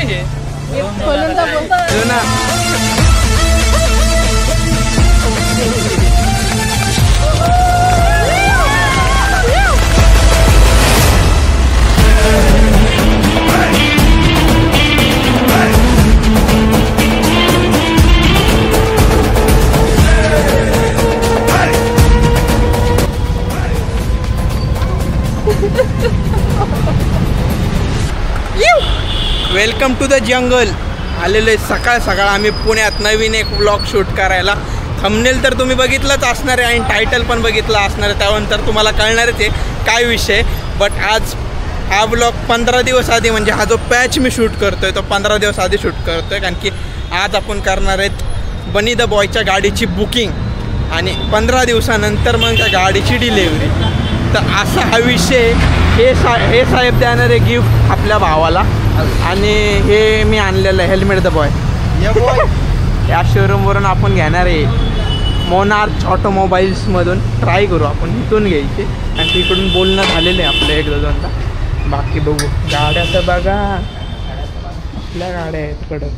काय खोलून दाखव ना. Welcome to the jungle. आलेलो आहे सकाळ सकाळ आम्ही पुण्यात नवीन एक व्लॉग शूट करायला. थंबनेल तर तुम्ही बघितलंच असणार आहे आणि टायटल पण बघितलं असणार आहे, त्यानंतर तुम्हाला कळणारच आहे काय विषय. बट आज हा व्लॉग 15 दिवस आधी, म्हणजे हा जो पॅच मी शूट करतो आहे तो 15 दिवस आधी शूट करतो आहे, कारण की आज आपण करणार आहेत बनी द बॉयच्या गाडीची बुकिंग आणि 15 दिवसानंतर मग त्या गाडीची डिलेवरी. तर असा हा विषय. हे साहेब देणार आहे गिफ्ट आपल्या भावाला आणि हे मी आणलेलं आहे हेल्मेट द बॉय. या शोरूमवरून आपण घेणार आहे मोनार्च ऑटोमोबाईल्समधून. ट्राय करू आपण इथून घ्यायची आणि तिकडून बोलणं झालेलं आहे आपलं एक दोनदा. बाकी बघू गाड्या तर बघा, आपल्या गाड्या आहेत कडक,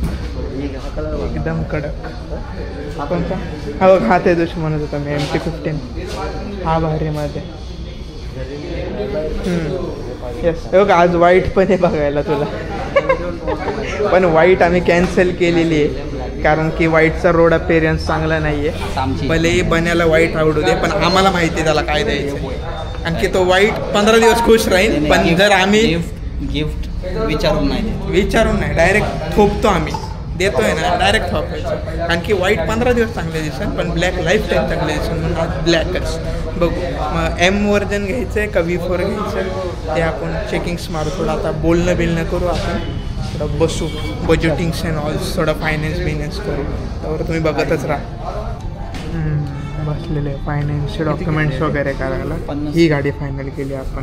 एकदम कडक. कोणता हो हा ते दिवशी म्हणत होता मी MT-15 हा भारीमध्ये. येस हो का. आज वाईट पण आहे बघायला तुला, पण वाईट आम्ही कॅन्सल केलेली आहे कारण की वाईटचा रोड अपेरियन्स चांगला नाही आहे. भलेही बन्याला वाईट आवडू दे, पण आम्हाला माहिती आहे त्याला काय द्यायचं. आणखी तो वाईट 15 दिवस खुश राहील, पण जर आम्ही गिफ्ट विचारून नाही डायरेक्ट थोपतो आम्ही, देतोय ना डायरेक्ट थोपायचं. आणखी वाईट 15 दिवस चांगले दिसेल, पण ब्लॅक लाईफ टाईम चांगले दिसेल, म्हणून आज ब्लॅकच बघू. मग M वर्जन घ्यायचं आहे का V4 घ्यायचं आहे ते आपण चेकिंग्स मारू. थोडं आता बोलणं करू आपण, थोडं बसू, बजेटिंग्स अँड ऑल, थोडं फायनान्स करू. त्यावर तुम्ही बघतच राहा. बसलेले फायनान्शियल डॉक्युमेंट्स वगैरे करायला. ही गाडी फायनल केली आपण,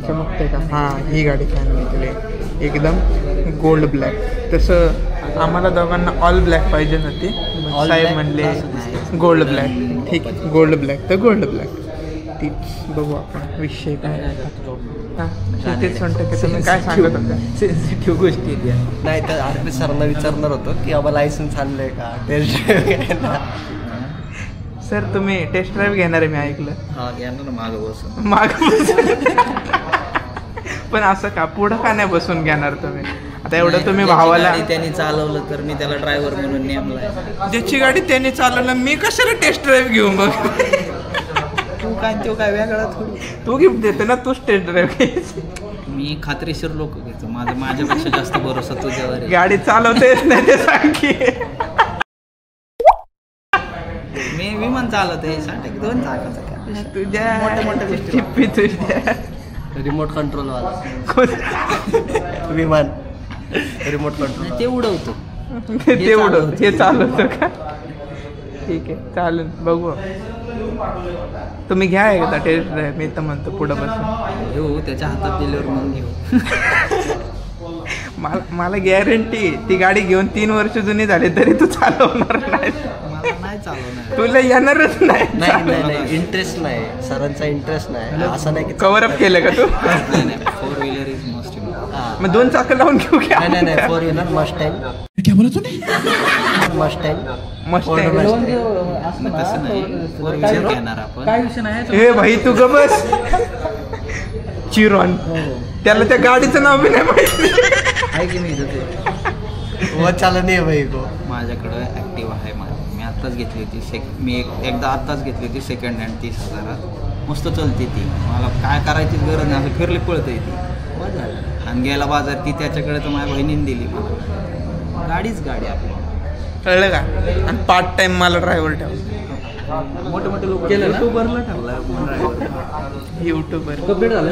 चमकते का? हां ही गाडी फायनल केली एकदम गोल्ड ब्लॅक. तसं आम्हाला दोघांना ऑल ब्लॅक पाहिजे नव्हती, साहेब म्हणले गोल्ड ब्लॅक. ठीक आहे गोल्ड ब्लॅक तर गोल्ड ब्लॅक तीच बघू आपण. विषय काय हां तेच म्हणतं की तुम्ही काय सांगत होता सेन्सिटिव्ह गोष्टी नाही तर RP सरांना विचारणार होतो की आम्हाला लायसन्स आणलं आहे का, टेस्ट ड्राईव्ह. सर तुम्ही टेस्ट ड्राईव्ह घेणार आहे मी ऐकलं. हां घेणार ना, मागं बसून. पण असं का पुढं का नाही बसून घेणार तुम्ही? आता एवढं तुम्ही भावाला त्यांनी चालवलं तर मी त्याला ड्रायव्हर म्हणून नेमलाय. ज्याची गाडी त्याने चालवलं मी कशाला टेस्ट ड्राईव्ह घेऊ? मग तो काय वेगळा थोडी. तू गिफ्ट देतो ना, तूच टेस्ट ड्राईव्ह घ्यायची. मी खात्रीशीर लोक घेतो, माझ्यापेक्षा जास्त भरोसा तुझ्यावर. गाडी चालवता येत नाही ते सांग की. मी विमान चालवत आहे 2 चाकाचा काय तुझ्या मोठ्या गोष्टी. चिप्पी तुझ्या रिमोट कंट्रोल वाला विमान रिमोट कंट्रोल ते उडवतो. ते उडवतो हे चालवतं का? ठीक आहे चालेल बघू. तुम्ही घ्या एकदा टेस्ट ड्राईव्ह. मी तर म्हणतो पुढं बसून घेऊ, त्याच्या हातात दिल्यावर मग घेऊ. मला गॅरंटी ती गाडी घेऊन 3 वर्ष जुनी झाली तरी तू चालवणार नाही. नाही चालवणार, तुला येणारच नाही. इंटरेस्ट नाही, सरांचा इंटरेस्ट नाही. असं नाही की कव्हर अप केलं का तू? 4 व्हीलर इज मस्ट. मग 2 चाकं लावून घेऊ घ्या. नाही 4 व्हीलर मस्टँग. क्या बोला तूने? मस्टँग तसं नाही, 4 व्हीलर घेणार आपण. काय विषय नाही हे भाई तू ग बस. चिरॉन त्याला त्या गाडीचं नाव बी नाही माहिती आहे की नाही. चालू नाही भाई गो. माझ्याकडं ॲक्टिव्हा आहे. मी आत्ताच घेतली होती मी एकदा आत्ताच घेतली होती सेकंड हँड 30,000. मस्त चलते ती. मला काय करायची गरज नाही, असं फिरली पळते ती. आणि गेला बाजार ती त्याच्याकडे तर माझ्या बहिणीने दिली मला. गाडीच गाडी आपली, कळलं का? आणि पार्ट टाइम मला ड्रायव्हर ठेवला. मोठे लोक युट्यूबरला ठेवला.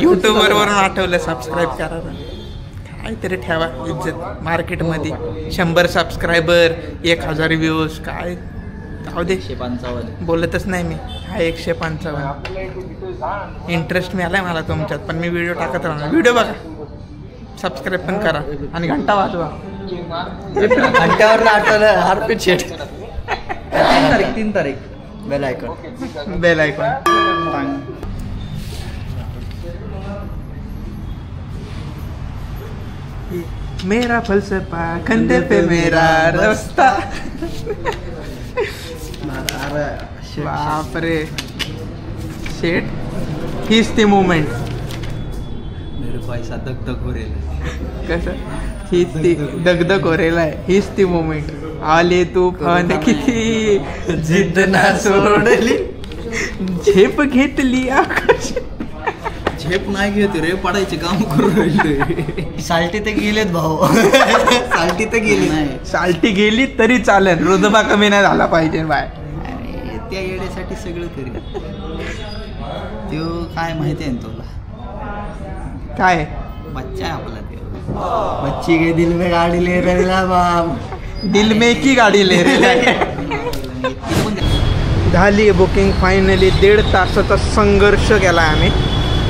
युट्यूबरवरून आठवलं सबस्क्राईब करा. काहीतरी ठेवा इज्जत मार्केटमध्ये. 100 सबस्क्रायबर 1000 व्ह्यूज काय जाऊ दे. 155 बोलतच नाही मी. हा 155 इंटरेस्ट मिळालाय मला तुमच्यात, पण मी व्हिडिओ टाकत राहणार. व्हिडिओ बघा, सबस्क्राईब पण करा आणि घंटा वाजवा. घंट्यावर आठवलं हार्पिट शेट. 3 तारीख बेल आयकॉन. मेरा फलसफा कंधे पे मेरा रस्ता. बापरे शेट, हीच ती मुवमेंट. मेरे पैसा दगदग हो रेल. कसं हीच ती दगदग कोरेला आहे. हीच ती मुवमेंट. आले तुफान किती जिद्द ना सोडली, झेप घेतली आकाश. झेप नाही घेते रे, पडायचे काम करून राहिले. साल्टी तर गेलेत भाऊ. साल्टी तर गेली नाही. साल्टी गेली तरी चालेल, रुदबा कमी नाही झाला पाहिजे बाय. अरे त्या येड्यासाठी सगळं करेल. तो काय माहिती आहे ना तुला? काय बच्चा आहे आपला तो. बच्ची के दिल में गाडी ले रहा बाम. दिल में की गाडी ले रे. झाली बुकिंग फायनली. 1.5 तासाचा संघर्ष केला आम्ही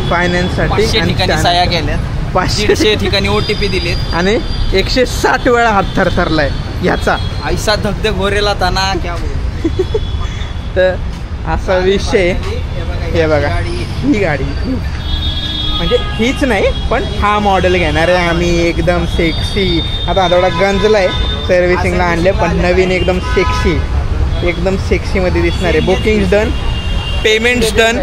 फायनान्ससाठी. 500 ठिकाणी सह्या केल्यात, 500 ठिकाणी OTP दिलेत आणि 160 वेळा हात थरथरलाय ह्याचा. ऐसा धगधग भरेला ताना क्या बोल. तर असा विषय. हे बघा ही गाडी, म्हणजे हीच नाही पण हा मॉडेल घेणार आहे आम्ही. एकदम सेक्सी. आता थोडा गंजला आहे, सर्व्हिसिंगला आणले, पण नवीन एकदम सेक्सीमध्ये दिसणार आहे. Bookings done, payments done,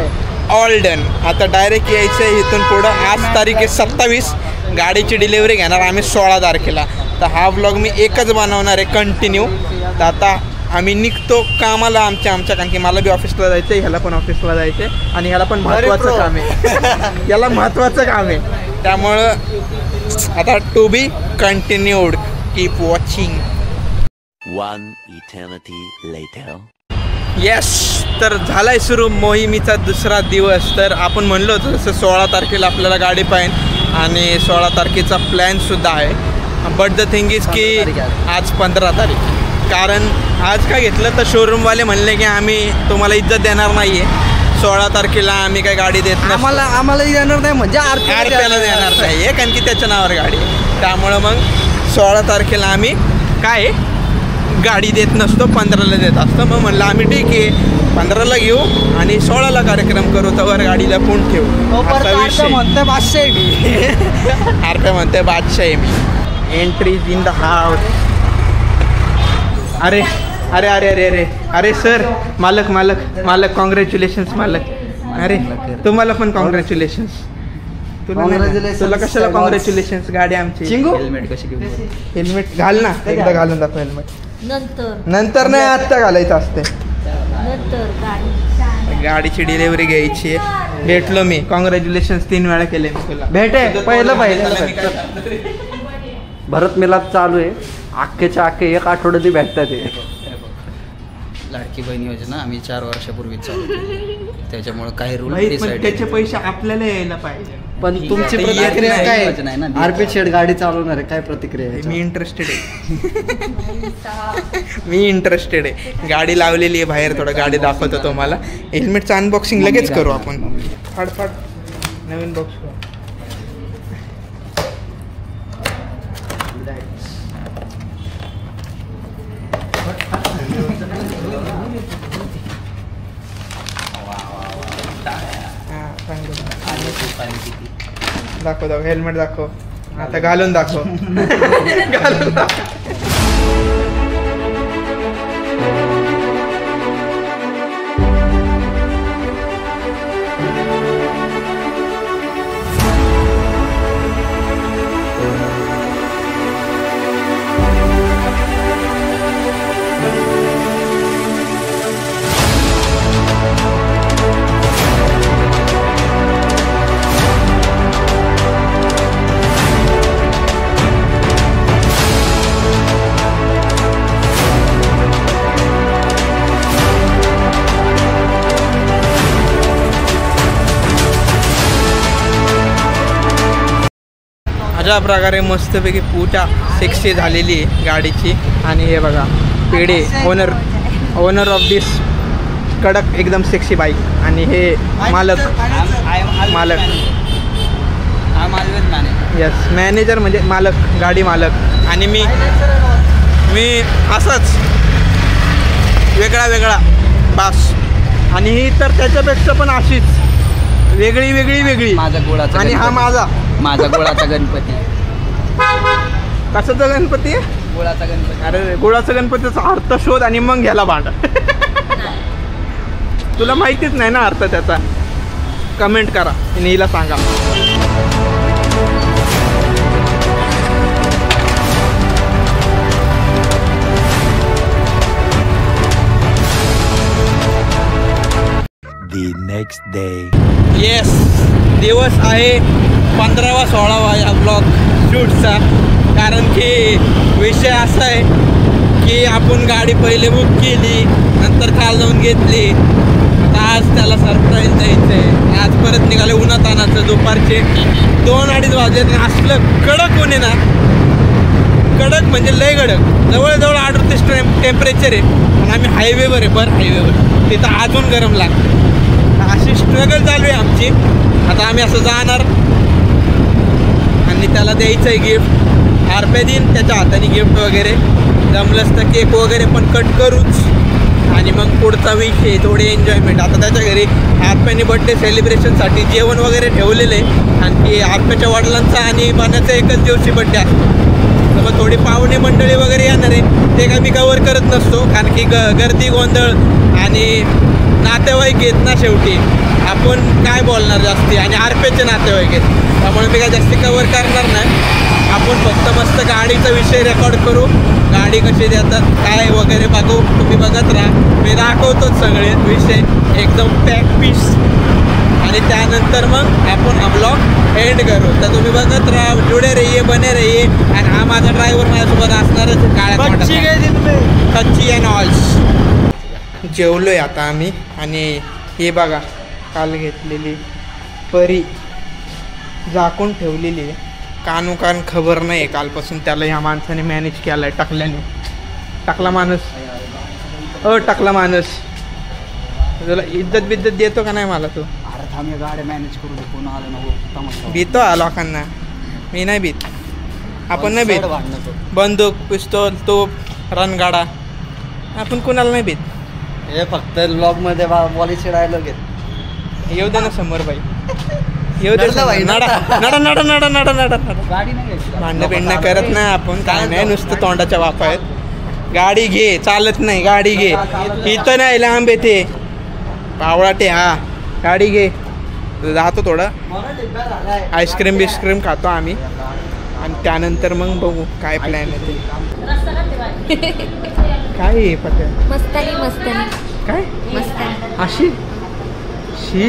all done. आता डायरेक्ट यायचं आहे इथून पुढं. आज तारीख आहे 27. गाडीची डिलिव्हरी घेणार आम्ही 16 तारखेला. तर हा व्लॉग मी एकच बनवणार आहे कंटिन्यू. तर आता आम्ही निघतो कामाला आमच्या कारण की मला बी ऑफिसला जायचं आहे, ह्याला पण ऑफिसला जायचं आहे, आणि ह्याला पण महत्त्वाचं काम आहे. याला महत्त्वाचं काम आहे. त्यामुळं आता to be continued. Keep watching. One eternity later. Yes, तर झालाय सुरू मोहिमेचा दुसरा दिवस. तर आपण म्हणलो होतो जसं 16 तारखेला आपल्याला गाडी पाहिजे, आणि 16 तारखेचा प्लॅनसुद्धा आहे. बट द थिंग इज की आज 15 तारीख. कारण आज काय घेतलं तर शोरूमवाले म्हणले की आम्ही तुम्हाला इज्जत देणार नाही आहे. 16 तारखेला आम्ही काय गाडी देत नाही, आम्हाला देणार नाही म्हणजे आरपीला देणार नाही आहे, कारण की त्याच्या नावावर गाडी. त्यामुळं मग 16 तारखेला आम्ही काय गाडी देत नसतो, 15ला देत असतो. मग म्हणलं आम्ही ठीक आहे 15ला घेऊ आणि 16ला कार्यक्रम करू, तर गाडीला पूर्ण ठेवू. असा विषय. म्हणते बादशाह आहे मी. आरपे म्हणते बादशाह आहे मी. Entries in the house. अरे अरे अरे अरे अरे अरे सर, मालक कॉंग्रॅच्युलेशन्स मालक. अरे तुम्हाला पण कॉंग्रॅच्युलेशन्स. तुला कशाला कॉंग्रॅच्युलेशन्स. गाडी आमची. हेल्मेट कशी घेऊन. हेल्मेट घाल ना, एकदा घालून दाखव हेल्मेट. नंतर नाही, आत्ता घालायचं असते. गाडीची डिलिव्हरी घ्यायची आहे. भेटलो मी. कॉंग्रॅच्युलेशन्स 3 वेळा केले मी तुला. भेटे पहिलं पाहिजे. भरत मिलाप चालू आहे. अख्खेच्या अख्खे 1 आठवड्यात भेटतात ते. लाडकी बहीण योजना आम्ही 4 वर्षापूर्वी चालू केली. त्याच्यामुळे काही रूल पण त्याचे पैसे आपल्याला यायला पाहिजे. पण तुमची येत प्रतिक्रिया नाही. काय? योजना आहे ना. आरपी शेड गाडी चालवणार आहे, काय प्रतिक्रिया आहे? मी इंटरेस्टेड आहे. गाडी लावलेली आहे बाहेर. थोडं गाडी दाखवतो तुम्हाला. हेल्मेटचं अनबॉक्सिंग लगेच करू आपण. फाडफाड नवीन बॉक्स. दाखव हेल्मेट दाखव. आता घालून दाखव. घालून दाखव. अशा प्रकारे मस्तपैकी पूजा सेक्सी झालेली आहे गाडीची. आणि हे बघा पेढे, ओनर ऑफ दिस कडक एकदम सेक्सी बाईक. आणि हे मालक. यस, मॅनेजर म्हणजे मालक, गाडी मालक. आणि मी असाच वेगळा बास. आणि ही तर त्याच्यापेक्षा पण अशीच वेगळी. माझा गोळाचा आणि हा माझा गोळाचा गणपती. कशाचा गणपती आहे? गुळाचा गणपती. अरे गुळाचा गणपतीचा अर्थ शोध आणि मग घ्यायला भांड. तुला माहितीच नाही ना अर्थ त्याचा. कमेंट करा आणि हिला सांगा. The next day. येस, दिवस आहे 15वा-16वा या ब्लॉग शूटचा. कारण की विषय असा आहे की आपण गाडी पहिले बुक केली, नंतर काल जाऊन घेतली. आता आज त्याला सरप्राईज द्यायचं आहे. आज परत निघाले उन्हातानाचं. दुपारचे 2-2:30 वाजले. असलं कडक ऊन आहे ना, कडक म्हणजे लय कडक. जवळजवळ 38 टेम्परेचर आहे. पण आम्ही हायवेवर आहे, बरं हायवेवर, तिथं अजून गरम लागतं. अशी स्ट्रगल चालू आहे आमची. आता आम्ही असं जाणार आणि त्याला द्यायचं आहे गिफ्ट. आरपे देईन त्याच्या हाताने गिफ्ट वगैरे. जमलंच तर केक वगैरे पण कट करूच. आणि मग पुढचा विषय थोडी एन्जॉयमेंट. आता त्याच्या घरी आरप्याने बड्डे सेलिब्रेशनसाठी जेवण वगैरे ठेवलेलं आहे. आणखी आरप्याच्या वडिलांचा आणि बाण्याचा एकच दिवशी बड्डे असतो. तर मग थोडी पाहुणे मंडळी वगैरे येणार आहे. ते काय मी कवर करत नसतो, कारण की गर्दी गोंधळ आणि नातेवाईक आहेत ना शेवटी. आपण काय बोलणार जास्ती, आणि आरपेचे नातेवाईक आहेत. त्यामुळे मी काय जास्ती कवर करणार नाही. आपण फक्त मस्त गाडीचा विषय रेकॉर्ड करू. गाडी कशी देतात काय वगैरे बघू. तुम्ही बघत राहा, मी दाखवतोच सगळे विषय एकदम पॅक पीस. आणि त्यानंतर मग आपण हा ब्लॉग एंड करू. तर तुम्ही बघत राहा, जुडे रहिये, बने रहिये. आणि हा माझा ड्रायव्हर माझ्यासोबत असणारच काळ्या कच्ची अँड ऑल्स. जेवलोय आता आम्ही. आणि हे बघा, काल घेतलेली परी झाकून ठेवलेली आहे. कानोकान खबर नाही कालपासून. त्याला ह्या माणसाने मॅनेज केलाय, टकल्याने. टकला माणूस, टकला माणूस. तुला इज्जत बिज्जत देतो का नाही मला तू? अरे थांब, गाड्या मॅनेज करू दे. कोण आलं नको भीतो लोकांना. मी नाही भीत. आपण नाही भीत. बंदूक, पिस्तूल, तोप, रणगाडा, आपण कुणाला नाही भीत. हे फक्त ब्लॉग मध्ये पॉलिसी डायलॉग आहेत. येऊ दे ना समोर बाई, येऊ दे. नडा नडा नडा नडा नडा नडा. गाडी नाही भांडण पिंडणं करत नाही आपण, काय नाही, नुसतं तोंडाच्या वापा आहेत. गाडी घे, चालत नाही, गाडी घे. इथं नाही, लांब येते पावळाटे. हा, गाडी घे. जातो थोडं आईस्क्रीम बिस्क्रीम खातो आम्ही. आणि त्यानंतर मग बघू काय प्लॅन आहे ते. काय आहे पटेल? मस्तानी मस्तानी काय मस्तानी. अशी शी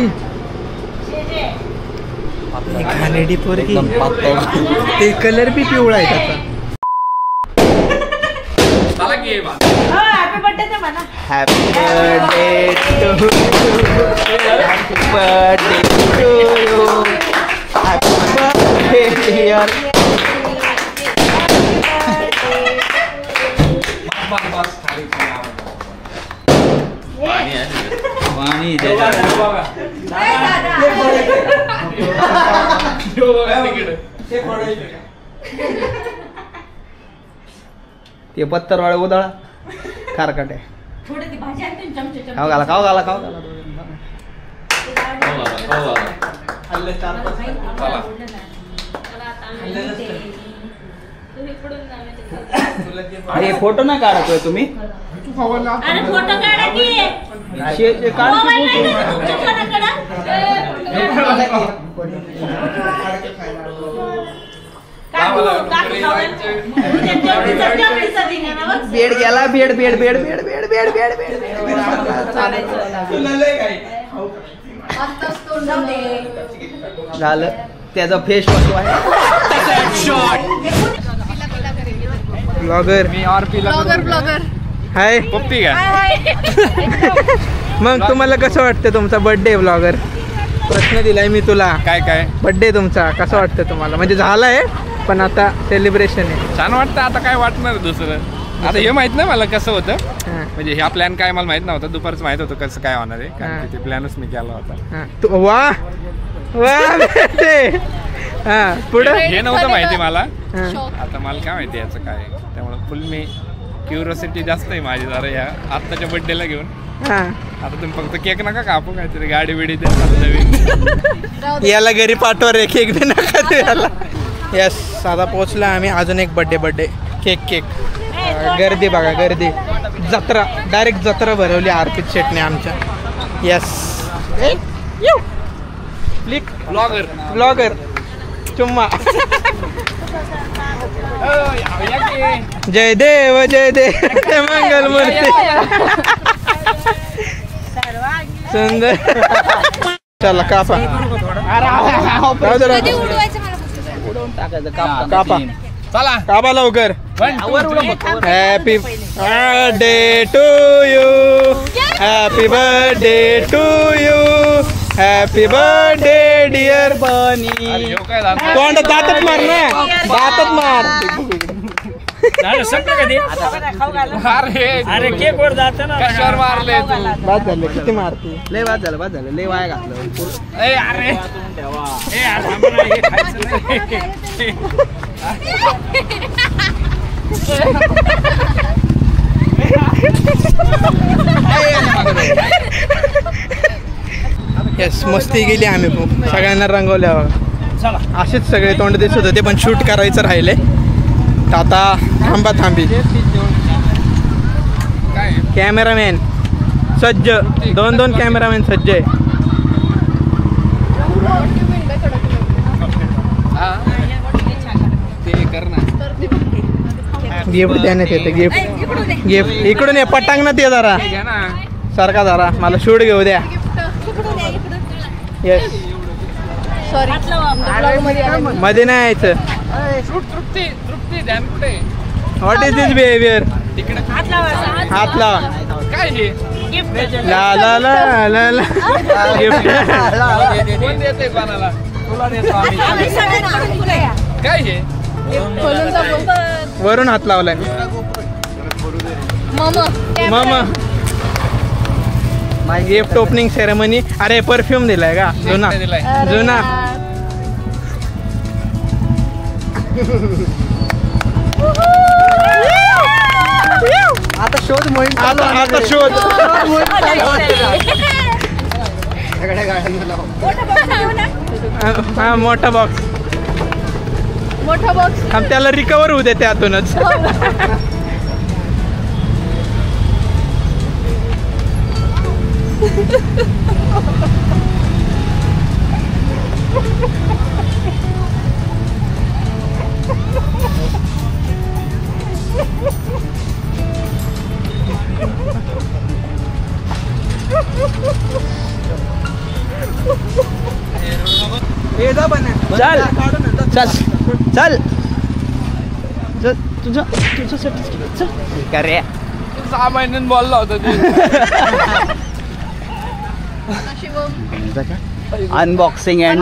घाणेरडी पोरगी. ते कलर बी पिवळा आहे त्याचा. हॅपी बर्थडे ते म्हणा. Happy birthday to happy birthday to you. Happy birthday dear. ते पत्तरवाळे उदाळा खारकाटे. खाऊ घाला, खाऊ घाला, खाऊ घाला. अरे फोटो ना काढतोय तुम्ही? अरे फोटो काढा की. बेड गेला, bed bed bed bed bed bed bed bed. झालं त्याचा फेस वॉश आहे. Blogger blogger blogger. हाय. मग तुम्हाला कसं वाटतं तुमचा बर्थडे? ब्लॉगर प्रश्न दिलाय मी तुला. काय काय बर्थडे तुमचा कसा वाटतं तुम्हाला? म्हणजे झालाय पण आता सेलिब्रेशन आहे. छान वाटतं. आता काय वाटणार दुसरं? आता हे माहित नाही मला कसं होतं. हां. म्हणजे ह्या प्लॅन काय मला माहित नव्हता. दुपारच माहित होतं कसं काय होणार आहे, कारण हां. की ते प्लॅनच मी केला होता. हां. वा वा बेटे. हां, पुढं हे नव्हतं माहिती मला. हां. आता मला काय माहिती याचं काय आहे. त्यामुळे फुल मी क्युरिओसिटी जास्त आहे माझी जरा या आत्ताच्या बर्थडेला घेऊन. हां. आता तुम्ही फक्त केक नका कापू, काहीतरी गाडी बिडी द्या नवीन. याला घरी पाठवा रे, केक दे नका तू याला. यस आता पोचला आम्ही. अजून एक बड्डे केक गर्दी बघा गर्दी. जत्रा डायरेक्ट जत्रा भरवली अर्पित शेटने आमच्या. यस ब्लॉगर चुम्मा. जय देव मंगल मूर्ती. सुंदर. चला कापा कापा कापा लवकर. Happy birthday to you. Happy birthday to you. Happy birthday dear Bunny. तोंड दातच मार ना. दातच मार. अरे केक वर जात ना कशावर मारले तू. बाद झालं किती मारते. लय बाद झालं लय वाया घातलं. अरे येस मस्ती गेली आम्ही खूप. सगळ्यांना रंगवल्यावर असेच सगळे तोंड दिसत होते पण शूट करायचं राहिले. तर आता थांबी कॅमेरामॅन सज्ज. दोन कॅमेरामॅन सज्ज आहे. गिफ्ट देण्यात येतं. गिफ्ट इकडून ये. पटांगणात ये जरा. सारखा जरा मला शूट घेऊ द्या. येस मध्ये नाही यायचं. तृप्ती ध्यान कुठे. What is this behaviour. हात लावा. काय हे ला ला ला ला ला. कोण देते कोणाला. तुला देतो आम्ही. काय हे वरून हात लावलाय. मामा गिफ्ट ओपनिंग सेरेमनी. अरे परफ्यूम दिलाय का जुना जुना. आता शोध मोहीम आता शोध. हा मोठा बॉक्स. त्याला रिकवर होऊ दे त्यातूनच. चल चल चल तुझं चल करे. 6 महिन्यात बोलला होता ते. अनबॉक्सिंग अँड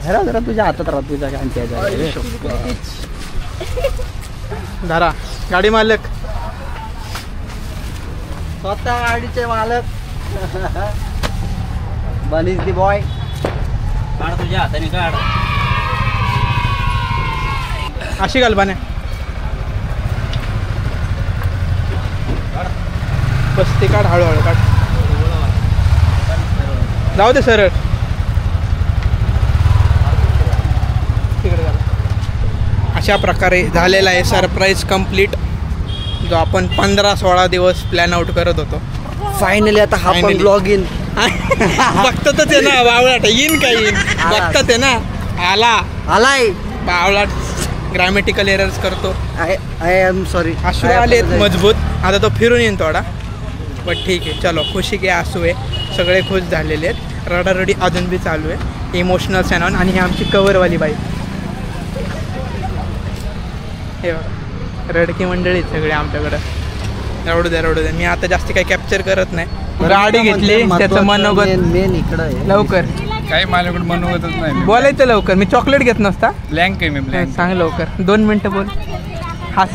जरा तुझ्या हातात राहा. तुझ्या धरा गाडी मालक. स्वतः गाडीचे मालक. बनीज दी बॉय. काढ तुझ्या हाताने काढ. अशी कल्पना बस ते काढ. हळूहळू काढ. जाऊ दे सरळ. अशा प्रकारे झालेला आहे सरप्राईज कंप्लीट. जो आपण 15-16 दिवस प्लॅन आउट करत होतो. फायनली आता हा पण ब्लॉग इन. बघतातच आहे ना बावळाट. येईन का येईन बघतात आहे ना. आलाय बावळाट. ग्रॅमॅटिकल एरर्स करतो. I am sorry. अश्रू आले मजबूत. आता तो फिरून येईन थोडा. बट ठीक आहे चलो. खुशी के आसू आहे. सगळे खुश झालेले आहेत. रडारडी अजून बी चालू आहे. इमोशनल सॅनॉन. आणि ही आमची कवरवाली बाई. हे बघा रडकी मंडळी सगळे आमच्याकडं. रडू द्या. मी आता जास्त काही कॅप्चर करत नाही. गाडी घेतली त्याचं मनोगत मेन इकडं लवकर. काही माझ्याकडे मनोगतच नाही. बोलायचं लवकर. मी चॉकलेट घेत नसता. ब्लँक आहे मी ब्लँक. सांग लवकर. 2 मिनिटं बोल. हास.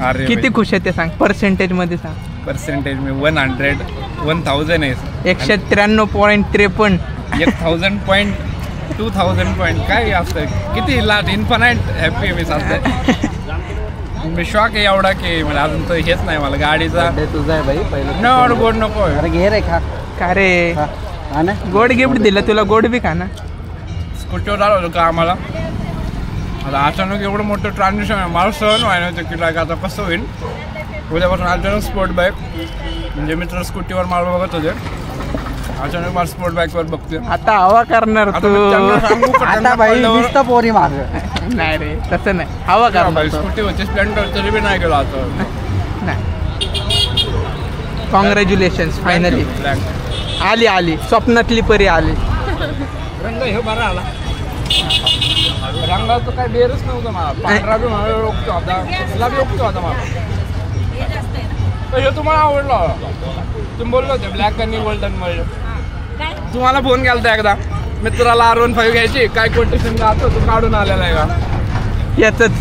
अरे किती खुश आहे ते सांग. पर्सेंटेज मध्ये सांग. पर्सेंटेज मी 100 1000 आहे. 193.53. 1000 पॉईंट 2000 पॉईंट काय असतं. किती लाट इन्फानाईट हॅपी मी सांगते. मी शॉक आहे एवढा की मला अजून तर हेच नाही. मला गाडीचा तुझा आहे भाई पहिलं. न गोड नको. अरे घे रे खा. का रे हा ना. गोड गिफ्ट दिलं तुला. गोड बी खा ना. स्कूटीवर आलो होतो का आम्हाला. आता अचानक एवढं मोठं ट्रान्झॅक्शन आहे, मला सहन व्हायला होतं की लाईक आता कसं होईल. उद्यापासून अचानक स्पोर्ट बाईक म्हणजे मित्र स्कूटीवर मला बघत होते, अचानक मला स्पोर्ट बाईकवर बघते. आता हवा करणार आता तू. मी त्यांना सांगू का, त्यांना आता भाई कळल्यावर- नुसतं पोरी माग नाही रे तसं नाही, हवा करणार तू. स्कूटी होती स्प्लेंडर तरी बी नाही गेलो आता. नाही. Congratulations finally Black. आली स्वप्नातली परी आली. रंग हे बरा आला. रंगाचं काय बेरच नव्हतं मला. पांढरा बी मला ओळखतो होता, तुला बी ओळखतो होता मला. तर हे तुम्हाला आवडलं, तुम्ही बोललो होते ब्लॅक आणि गोल्डन मध्ये. तुम्हाला फोन केला होता एकदा, मित्राला R15 घ्यायची, काय कोटेशन जातो तू काढून आलेला आहे का. याचंच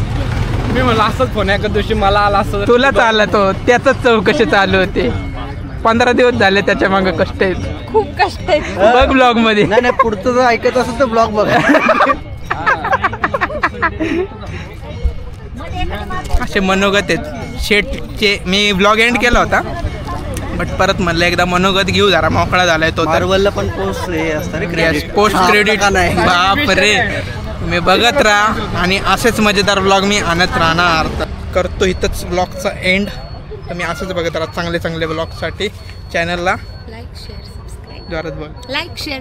मी म्हणलं असंच फोन एका दिवशी मला आला असं. तुलाच आला तो, त्याचंच चौकशी चालू होती. 15 दिवस झाले त्याच्या मागे कष्ट आहेत, खूप कष्ट आहेत. बघ ब्लॉग मध्ये. नाही पुढचं जर ऐकत असेल तर ब्लॉग बघा. असे मनोगत आहेत शेटचे. मी ब्लॉग एंड केला होता बट परत म्हणलं एकदा मनोगत घेऊ, जरा मोकळा झालाय तो तर. मार्वलला पण पोस्ट हे असतं रे क्रेडिट. Post credit. नाही बाप रे, तुम्ही बघत राहा आणि असेच मजेदार ब्लॉग मी आणत राहणार. करतो इथंच ब्लॉगचा एंड. तर मी असंच बघत राहा चांगले चांगले ब्लॉगसाठी चॅनलला लाईक शेअर सबस्क्राईब. जोरात बघ. Like share